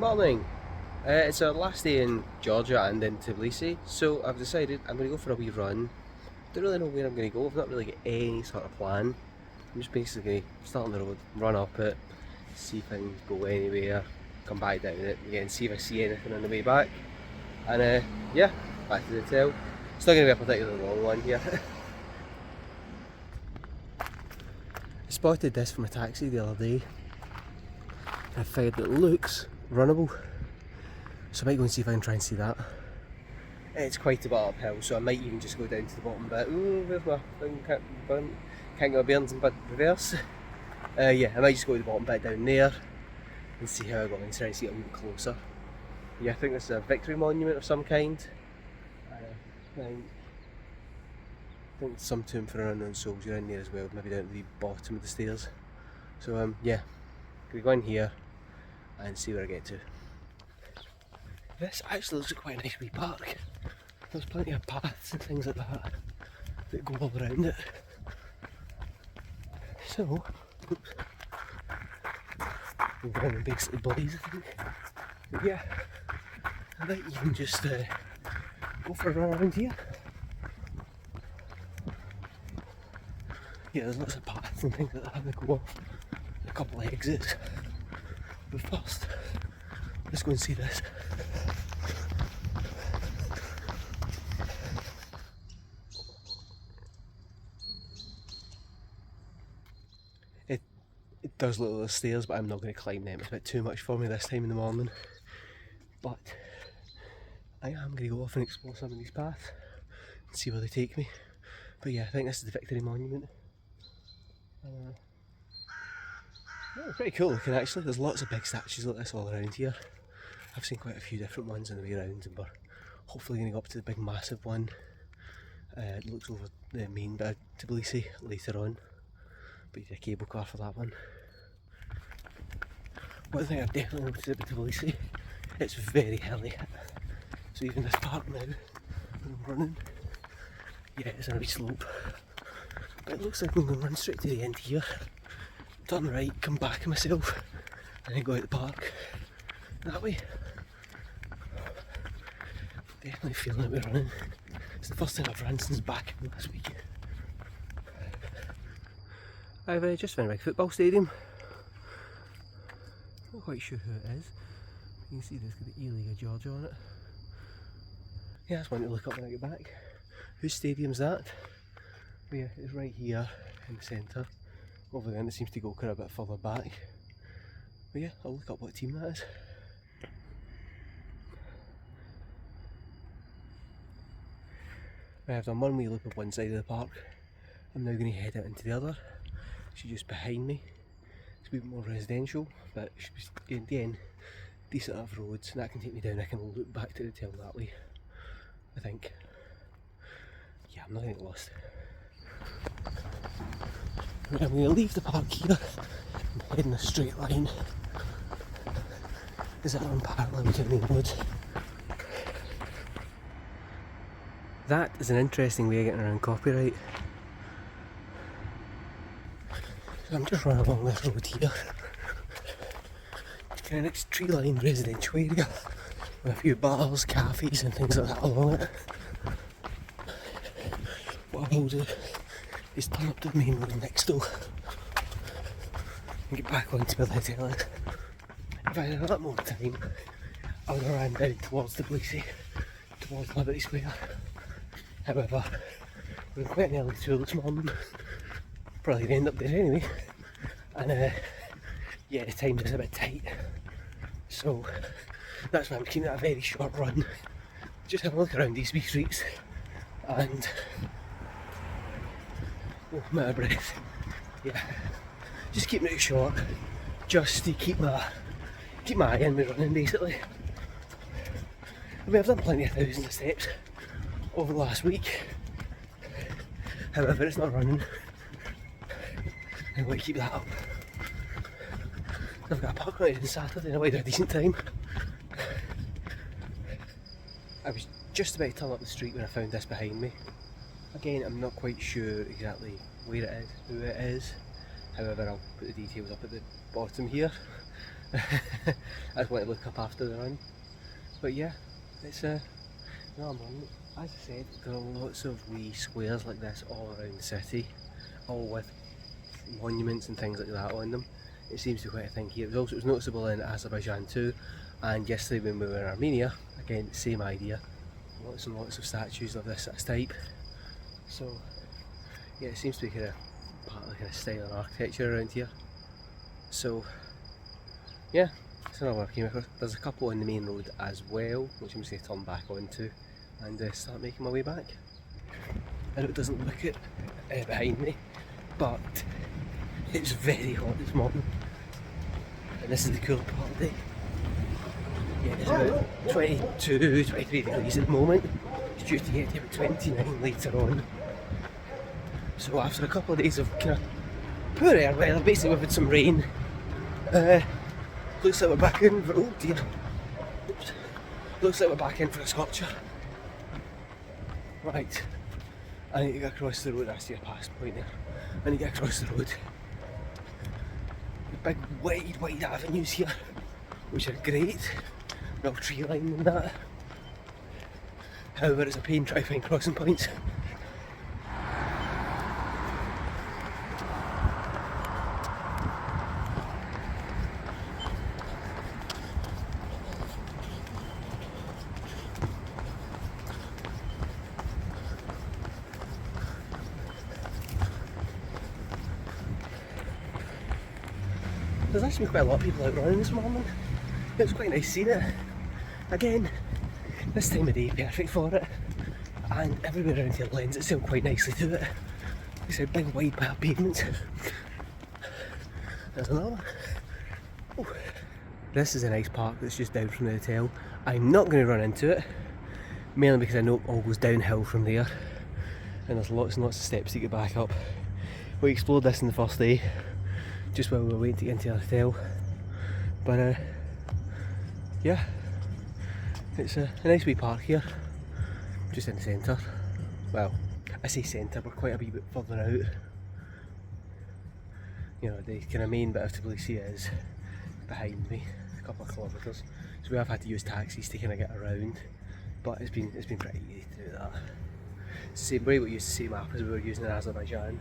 Morning. It's our last day in Georgia and in Tbilisi, so I've decided I'm going to go for a wee run. Don't really know where I'm going to go. I've not really got any sort of plan. I'm just basically start on the road, run up it, see if I can go anywhere, come back down it again, see if I see anything on the way back, and yeah, back to the hotel. It's not going to be a particularly long one here. I spotted this from a taxi the other day. I found that it looks runnable. So I might go and see if I can try and see that. It's quite a bit uphill, so I might even just go down to the bottom bit. Ooh, where's my thing? Can't get my bearings in reverse. Yeah, I might just go to the bottom bit down there and see how I go and try and see it a little closer. Yeah, I think this is a victory monument of some kind. I think some tomb for an unknown soldier in there as well, maybe down at the bottom of the stairs. So yeah, gonna go in here and see where I get to. This actually looks like quite a nice wee park. There's plenty of paths and things like that that go all around it. So, oops, the ground basically blaze, I think. But yeah, I might even just go for a run around here. Yeah, there's lots of paths and things like that that go off. A couple of exits. But first, let's go and see this. It does look like the stairs, but I'm not going to climb them. It's a bit too much for me this time in the morning. But I am going to go off and explore some of these paths and see where they take me. But yeah, I think this is the Victory Monument. Yeah, pretty cool looking actually. There's lots of big statues like this all around here. I've seen quite a few different ones on the way around, and we're hopefully going to go up to the big massive one. It looks over the main bit of Tbilisi later on, but you need a cable car for that one. One thing I've definitely noticed about Tbilisi, it's very hilly. So even this park now, when I'm running, yeah, it's on a wee slope. But it looks like I'm going to run straight to the end here, turn right, come back on myself, and then go out the park that way. Definitely feeling like we're running. It's the first time I've run since back last week. I've just found a big football stadium. Not quite sure who it is. You can see there's got the E-League of Georgia on it. Yeah, that's one to look up when I get back. Whose stadium's that? But yeah, it's right here in the centre. Over there, and it seems to go quite a bit further back. But yeah, I'll look up what team that is. Right, I've done one wee loop of one side of the park. I'm now going to head out into the other. She's just behind me. It's a bit more residential, but again, decent enough roads, and that can take me down. I can loop back to the hotel that way, I think. Yeah, I'm not going to get lost. Right, I'm going to leave the park here and head in a straight line. Is that on parallel to the main road? That is an interesting way of getting around copyright. So I'm just running along this road here. Kind of next tree-lined residential area with a few bars, cafes and things like that along it. What I will do is turn up to the main road next door and get back onto where the hotel is. If I had a lot more time, I would have ran down towards Tbilisi, towards Liberty Square. However, we're in quite an early tour this morning, probably going to end up there anyway, and yeah, the time's is a bit tight, so that's why I'm keeping it a very short run. Just have a look around these wee streets, and oh, I'm out of breath. Yeah, just keeping it short, just to keep my eye on me running basically. I mean, I've done plenty of thousands of steps over the last week, however it's not running. I'm going to keep that up. I've got a park ride on Saturday and I might do a decent time. I was just about to turn up the street when I found this behind me. Again, I'm not quite sure exactly where it is, who it is, however I'll put the details up at the bottom here. I just want to look up after the run. But yeah, it's no, man, as I said, there are lots of wee squares like this all around the city, all with monuments and things like that on them. It seems to be quite a thing here. It was noticeable in Azerbaijan too, and yesterday when we were in Armenia, again, same idea. Lots and lots of statues of this type. So yeah, it seems to be kind of part of the kind of style and architecture around here. So yeah, that's another one I came across. There's a couple on the main road as well, which I'm just going to turn back onto and start making my way back. I know it doesn't look it behind me, but it's very hot this morning, and this is the cool part of the day. Yeah, it's about 22, 23 degrees at the moment. It's due to get to about 29 later on. So after a couple of days of kind of poor air weather, basically we've had some rain. Looks like we're back in for, oh dear. Oops. Looks like we're back in for a sculpture. Right, I need to get across the road. I see a pass point there. I need to get across the road. The big wide avenues here, which are great. No tree line and that. However, it's a pain trying to find crossing points. There's actually quite a lot of people out running this morning. It was quite nice seeing it. Again, this time of day perfect for it, and everywhere around here lends itself quite nicely to it. It's a big wide pavements. There's another one. Oh. This is a nice park that's just down from the hotel. I'm not going to run into it, mainly because I know it all goes downhill from there, and there's lots and lots of steps to get back up. We explored this on the first day, just while we were waiting to get into the hotel. But yeah, it's a nice wee park here, just in the centre. Well, I say centre, we're quite a wee bit further out. You know, the kind of main bit of Tbilisi is behind me, a couple of kilometres. So we have had to use taxis to kind of get around, but it's been pretty easy to do that. It's the same way we used the same app as we were using in Azerbaijan,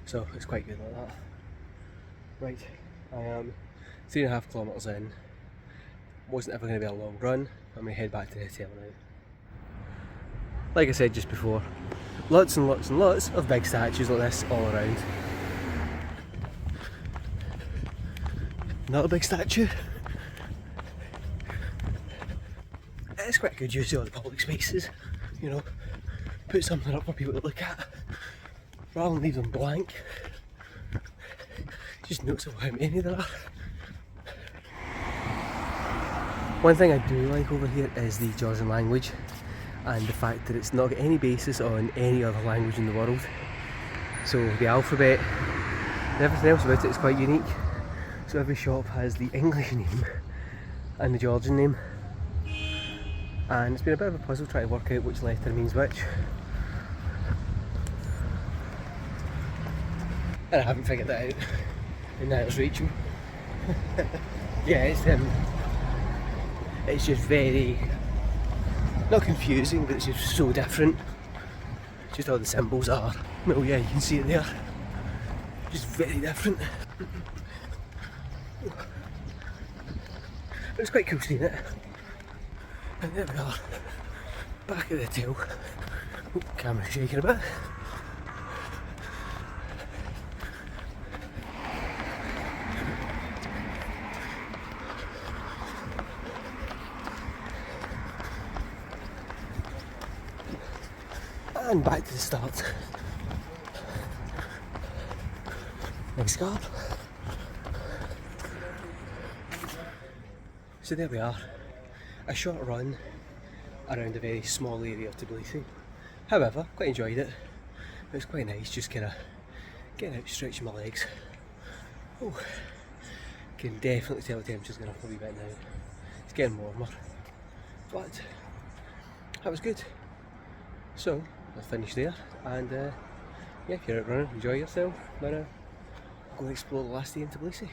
so it's quite good like that. Right, I am 3.5 kilometres in. Wasn't ever going to be a long run. I'm going to head back to the hotel now. Like I said just before, lots and lots and lots of big statues like this all around. Another big statue. It's quite a good use of all the public spaces, you know. Put something up for people to look at, rather than leave them blank. Just notice how many there are. One thing I do like over here is the Georgian language, and the fact that it's not got any basis on any other language in the world. So the alphabet and everything else about it is quite unique. So every shop has the English name and the Georgian name, and it's been a bit of a puzzle trying to work out which letter means which. And I haven't figured that out, and now it's reaching. Yeah, it's just very, not confusing, but it's just so different. Just how the symbols are. Well, yeah, you can see it there. Just very different. But it's quite cool seeing it. And there we are, back at the hotel. Oh, camera's shaking a bit. And back to the start. Next card. So there we are, a short run around a very small area of Tbilisi. However, quite enjoyed it. It was quite nice, just kind of getting out, stretching my legs. Oh, can definitely tell the temperature's going up a wee bit now. It's getting warmer, but that was good. So I'll finish there, and yeah, if you're out running, enjoy yourself. But go and explore the last day in Tbilisi.